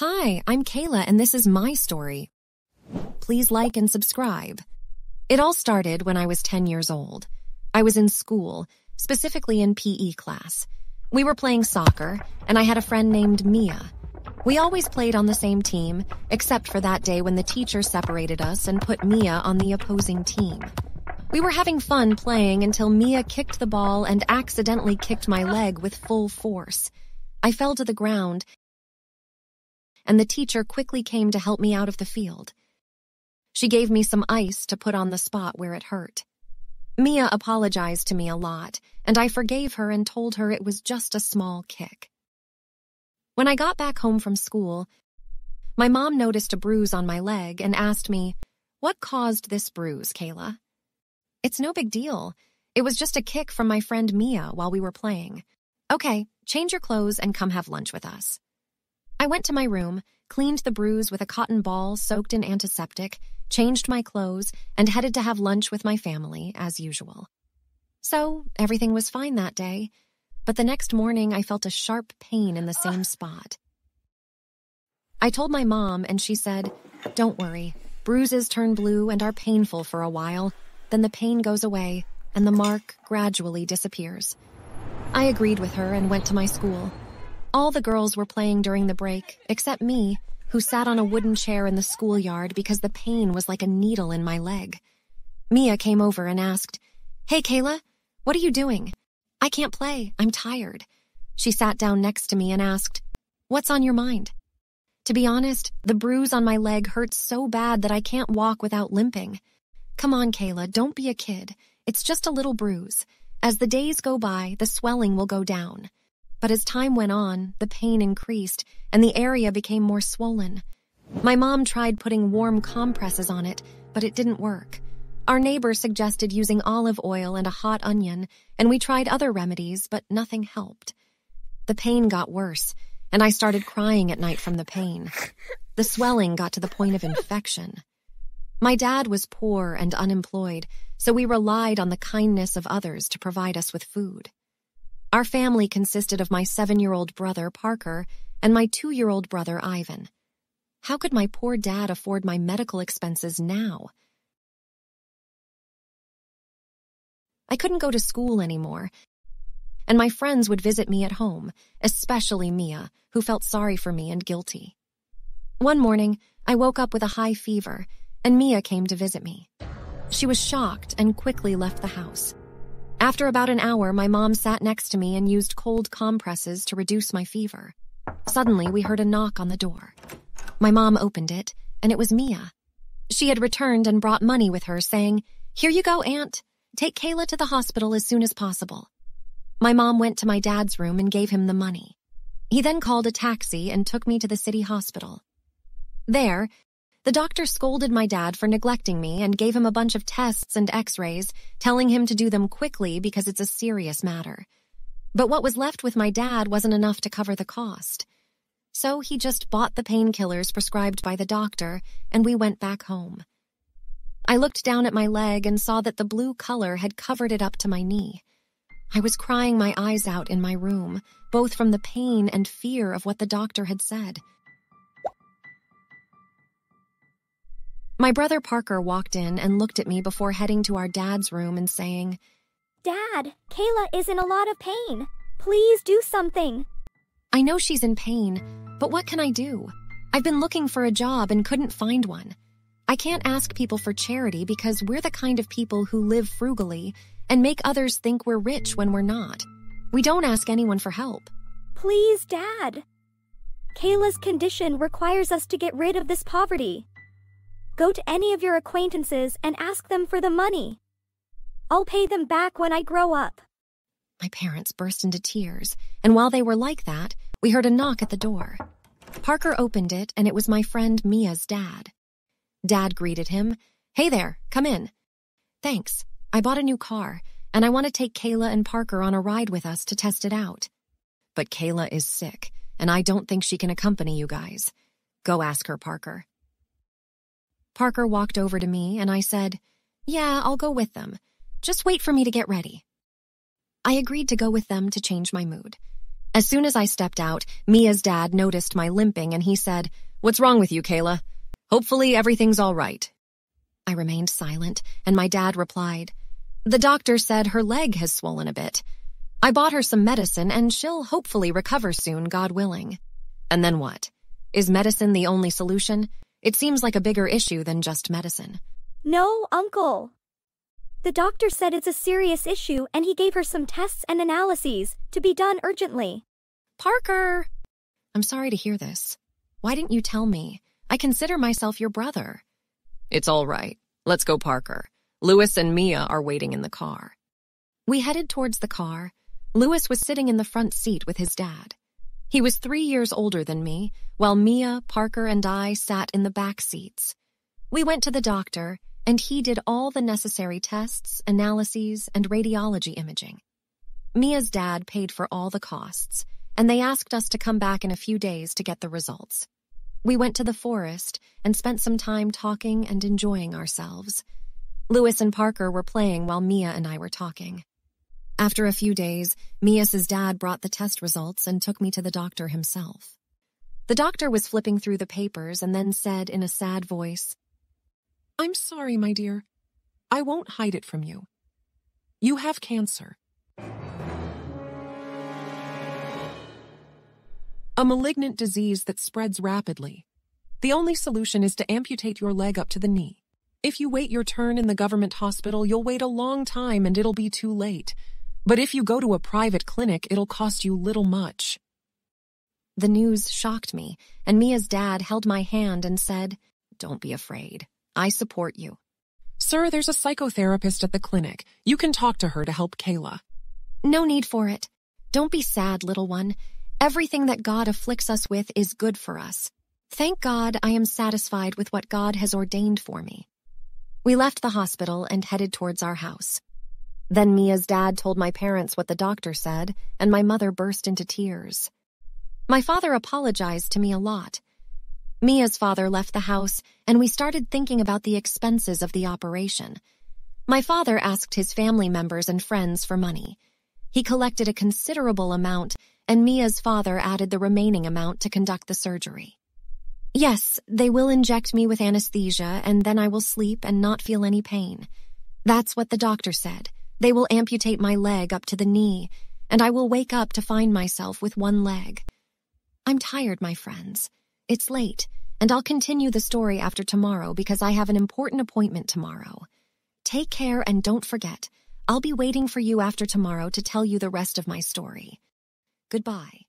Hi, I'm Kayla and this is my story. Please like and subscribe. It all started when I was 10 years old. I was in school, specifically in PE class. We were playing soccer, and I had a friend named Mia. We always played on the same team, except for that day when the teacher separated us and put Mia on the opposing team. We were having fun playing until Mia kicked the ball and accidentally kicked my leg with full force. I fell to the ground, and the teacher quickly came to help me out of the field. She gave me some ice to put on the spot where it hurt. Mia apologized to me a lot, and I forgave her and told her it was just a small kick. When I got back home from school, my mom noticed a bruise on my leg and asked me, "What caused this bruise, Kayla?" "It's no big deal. It was just a kick from my friend Mia while we were playing." "Okay, change your clothes and come have lunch with us." I went to my room, cleaned the bruise with a cotton ball soaked in antiseptic, changed my clothes, and headed to have lunch with my family, as usual. So, everything was fine that day, but the next morning I felt a sharp pain in the same spot. I told my mom, and she said, "Don't worry, bruises turn blue and are painful for a while, then the pain goes away, and the mark gradually disappears." I agreed with her and went to my school. All the girls were playing during the break, except me, who sat on a wooden chair in the schoolyard because the pain was like a needle in my leg. Mia came over and asked, "Hey, Kayla, what are you doing?" "I can't play. I'm tired." She sat down next to me and asked, "What's on your mind?" To be honest, the bruise on my leg hurts so bad that I can't walk without limping. "Come on, Kayla, don't be a kid. It's just a little bruise. As the days go by, the swelling will go down." But as time went on, the pain increased, and the area became more swollen. My mom tried putting warm compresses on it, but it didn't work. Our neighbor suggested using olive oil and a hot onion, and we tried other remedies, but nothing helped. The pain got worse, and I started crying at night from the pain. The swelling got to the point of infection. My dad was poor and unemployed, so we relied on the kindness of others to provide us with food. Our family consisted of my 7-year-old brother, Parker, and my 2-year-old brother, Ivan. How could my poor dad afford my medical expenses now? I couldn't go to school anymore, and my friends would visit me at home, especially Mia, who felt sorry for me and guilty. One morning, I woke up with a high fever, and Mia came to visit me. She was shocked and quickly left the house. After about an hour, my mom sat next to me and used cold compresses to reduce my fever. Suddenly, we heard a knock on the door. My mom opened it, and it was Mia. She had returned and brought money with her, saying, "Here you go, Aunt. Take Kayla to the hospital as soon as possible." My mom went to my dad's room and gave him the money. He then called a taxi and took me to the city hospital. There, the doctor scolded my dad for neglecting me and gave him a bunch of tests and x-rays, telling him to do them quickly because it's a serious matter. But what was left with my dad wasn't enough to cover the cost. So he just bought the painkillers prescribed by the doctor, and we went back home. I looked down at my leg and saw that the blue color had covered it up to my knee. I was crying my eyes out in my room, both from the pain and fear of what the doctor had said. My brother Parker walked in and looked at me before heading to our dad's room and saying, "Dad, Kayla is in a lot of pain. Please do something." "I know she's in pain, but what can I do? I've been looking for a job and couldn't find one. I can't ask people for charity because we're the kind of people who live frugally and make others think we're rich when we're not. We don't ask anyone for help." "Please, Dad. Kayla's condition requires us to get rid of this poverty. Go to any of your acquaintances and ask them for the money. I'll pay them back when I grow up." My parents burst into tears, and while they were like that, we heard a knock at the door. Parker opened it, and it was my friend Mia's dad. Dad greeted him. "Hey there, come in." "Thanks. I bought a new car, and I want to take Kayla and Parker on a ride with us to test it out. But Kayla is sick, and I don't think she can accompany you guys. Go ask her, Parker." Parker walked over to me, and I said, "Yeah, I'll go with them. Just wait for me to get ready." I agreed to go with them to change my mood. As soon as I stepped out, Mia's dad noticed my limping and he said, "What's wrong with you, Kayla? Hopefully everything's all right." I remained silent, and my dad replied, "The doctor said her leg has swollen a bit. I bought her some medicine and she'll hopefully recover soon, God willing." And then what? Is medicine the only solution? It seems like a bigger issue than just medicine. No, Uncle. The doctor said it's a serious issue and he gave her some tests and analyses to be done urgently. Parker! I'm sorry to hear this. Why didn't you tell me? I consider myself your brother. It's all right. Let's go, Parker. Louis and Mia are waiting in the car. We headed towards the car. Louis was sitting in the front seat with his dad. He was 3 years older than me, while Mia, Parker, and I sat in the back seats. We went to the doctor, and he did all the necessary tests, analyses, and radiology imaging. Mia's dad paid for all the costs, and they asked us to come back in a few days to get the results. We went to the forest and spent some time talking and enjoying ourselves. Louis and Parker were playing while Mia and I were talking. After a few days, Mia's dad brought the test results and took me to the doctor himself. The doctor was flipping through the papers and then said in a sad voice, "I'm sorry, my dear. I won't hide it from you. You have cancer. A malignant disease that spreads rapidly. The only solution is to amputate your leg up to the knee. If you wait your turn in the government hospital, you'll wait a long time and it'll be too late. But if you go to a private clinic, it'll cost you little much." The news shocked me, and Mia's dad held my hand and said, "Don't be afraid. I support you." "Sir, there's a psychotherapist at the clinic. You can talk to her to help Kayla." "No need for it. Don't be sad, little one. Everything that God afflicts us with is good for us. Thank God I am satisfied with what God has ordained for me." We left the hospital and headed towards our house. Then Mia's dad told my parents what the doctor said, and my mother burst into tears. My father apologized to me a lot. Mia's father left the house, and we started thinking about the expenses of the operation. My father asked his family members and friends for money. He collected a considerable amount, and Mia's father added the remaining amount to conduct the surgery. Yes, they will inject me with anesthesia, and then I will sleep and not feel any pain. That's what the doctor said. They will amputate my leg up to the knee, and I will wake up to find myself with one leg. I'm tired, my friends. It's late, and I'll continue the story after tomorrow because I have an important appointment tomorrow. Take care and don't forget, I'll be waiting for you after tomorrow to tell you the rest of my story. Goodbye.